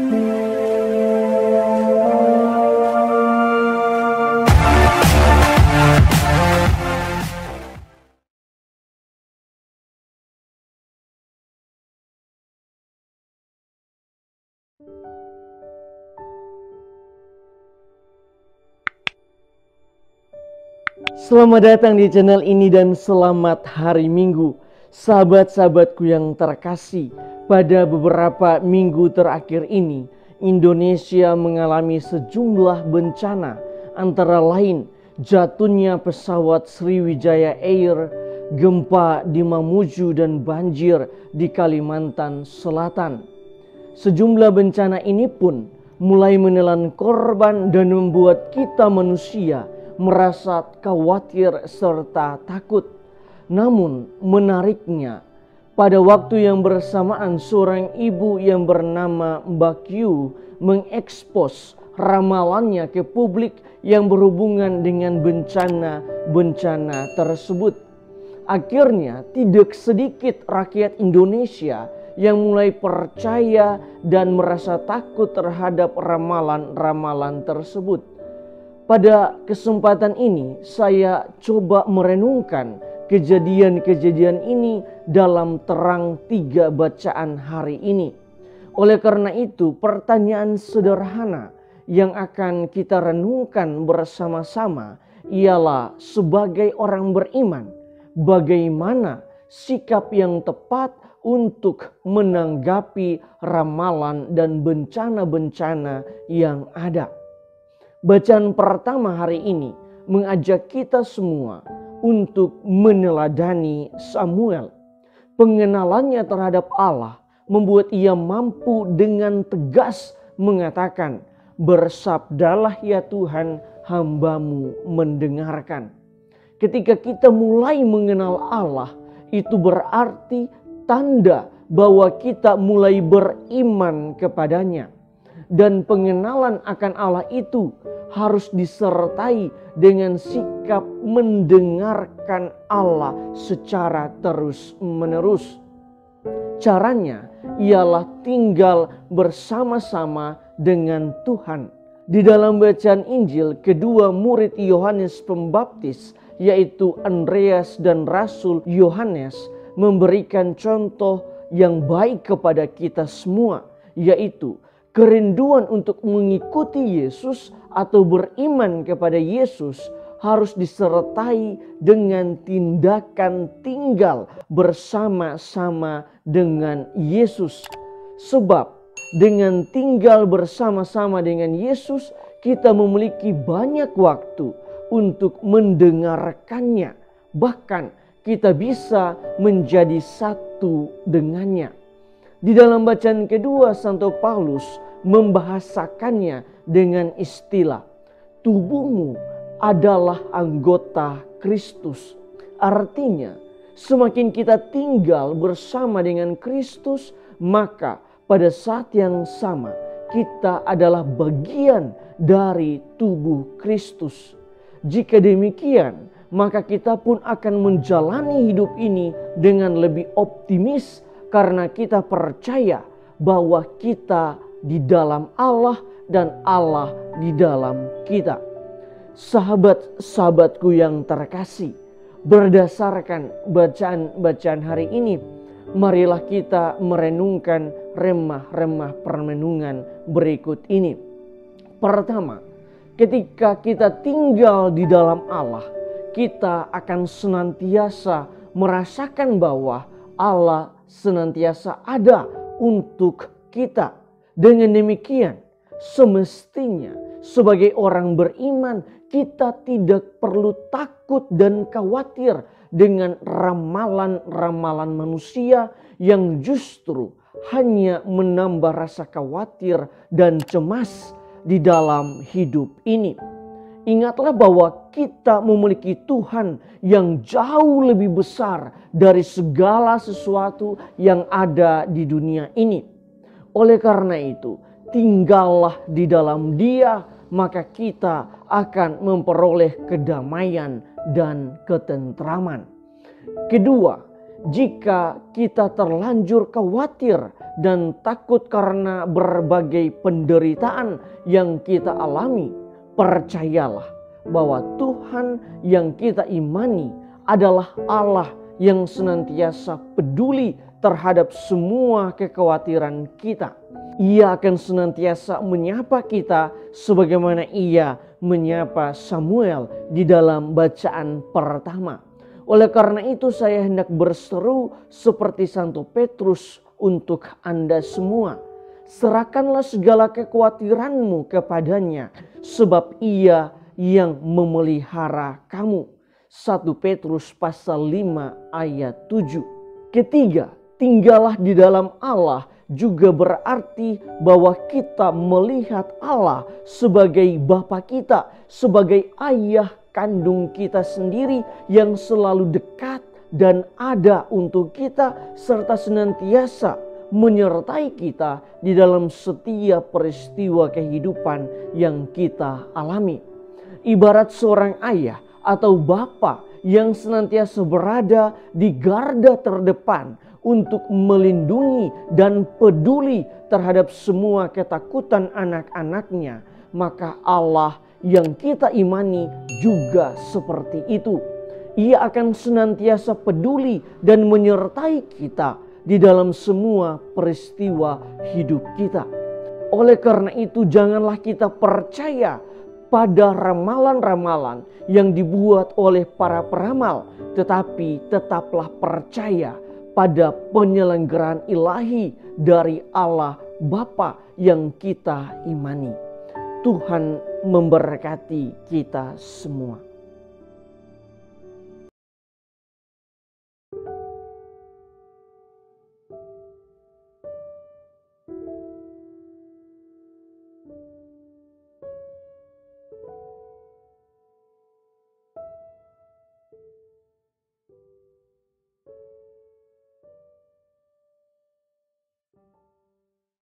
Selamat datang di channel ini dan selamat hari Minggu. Sahabat-sahabatku yang terkasih, pada beberapa minggu terakhir ini Indonesia mengalami sejumlah bencana, antara lain jatuhnya pesawat Sriwijaya Air, gempa di Mamuju, dan banjir di Kalimantan Selatan. Sejumlah bencana ini pun mulai menelan korban dan membuat kita manusia merasa khawatir serta takut. Namun menariknya, pada waktu yang bersamaan seorang ibu yang bernama Mbak Yu mengekspos ramalannya ke publik yang berhubungan dengan bencana-bencana tersebut. Akhirnya tidak sedikit rakyat Indonesia yang mulai percaya dan merasa takut terhadap ramalan-ramalan tersebut. Pada kesempatan ini saya coba merenungkan kejadian-kejadian ini dalam terang 3 bacaan hari ini. Oleh karena itu, pertanyaan sederhana yang akan kita renungkan bersama-sama ialah, sebagai orang beriman, bagaimana sikap yang tepat untuk menanggapi ramalan dan bencana-bencana yang ada. Bacaan pertama hari ini mengajak kita semua untuk meneladani Samuel. Pengenalannya terhadap Allah membuat ia mampu dengan tegas mengatakan, "Bersabdalah ya Tuhan, hamba-Mu mendengarkan." Ketika kita mulai mengenal Allah, itu berarti tanda bahwa kita mulai beriman kepadanya. Dan pengenalan akan Allah itu harus disertai dengan sikap mendengarkan Allah secara terus-menerus. Caranya ialah tinggal bersama-sama dengan Tuhan. Di dalam bacaan Injil, kedua murid Yohanes Pembaptis, yaitu Andreas dan Rasul Yohanes, memberikan contoh yang baik kepada kita semua, yaitu kerinduan untuk mengikuti Yesus atau beriman kepada Yesus harus disertai dengan tindakan tinggal bersama-sama dengan Yesus. Sebab dengan tinggal bersama-sama dengan Yesus, kita memiliki banyak waktu untuk mendengarkannya. Bahkan kita bisa menjadi satu dengannya. Di dalam bacaan kedua, Santo Paulus membahasakannya dengan istilah, tubuhmu adalah anggota Kristus. Artinya, semakin kita tinggal bersama dengan Kristus, maka pada saat yang sama kita adalah bagian dari tubuh Kristus. Jika demikian, maka kita pun akan menjalani hidup ini dengan lebih optimis, karena kita percaya bahwa kita di dalam Allah dan Allah di dalam kita. Sahabat-sahabatku yang terkasih, berdasarkan bacaan-bacaan hari ini, marilah kita merenungkan remah-remah permenungan berikut ini. Pertama, ketika kita tinggal di dalam Allah, kita akan senantiasa merasakan bahwa Allah senantiasa ada untuk kita. Dengan demikian, semestinya sebagai orang beriman kita tidak perlu takut dan khawatir dengan ramalan-ramalan manusia yang justru hanya menambah rasa khawatir dan cemas di dalam hidup ini. Ingatlah bahwa kita memiliki Tuhan yang jauh lebih besar dari segala sesuatu yang ada di dunia ini. Oleh karena itu, tinggallah di dalam Dia, maka kita akan memperoleh kedamaian dan ketentraman. Kedua, Jika kita terlanjur khawatir dan takut karena berbagai penderitaan yang kita alami, percayalah bahwa Tuhan yang kita imani adalah Allah yang senantiasa peduli terhadap semua kekhawatiran kita. Ia akan senantiasa menyapa kita sebagaimana Ia menyapa Samuel di dalam bacaan pertama. Oleh karena itu saya hendak berseru seperti Santo Petrus untuk Anda semua. Serahkanlah segala kekhawatiranmu kepadanya, sebab Ia yang memelihara kamu. 1 Petrus pasal 5 ayat 7. Ketiga, tinggallah di dalam Allah juga berarti bahwa kita melihat Allah sebagai Bapa kita, sebagai ayah kandung kita sendiri yang selalu dekat dan ada untuk kita serta senantiasa menyertai kita di dalam setiap peristiwa kehidupan yang kita alami. Ibarat seorang ayah atau bapa yang senantiasa berada di garda terdepan untuk melindungi dan peduli terhadap semua ketakutan anak-anaknya, maka Allah yang kita imani juga seperti itu. Ia akan senantiasa peduli dan menyertai kita di dalam semua peristiwa hidup kita. Oleh karena itu, janganlah kita percaya pada ramalan-ramalan yang dibuat oleh para peramal, tetapi tetaplah percaya pada penyelenggaraan ilahi dari Allah Bapa yang kita imani. Tuhan memberkati kita semua.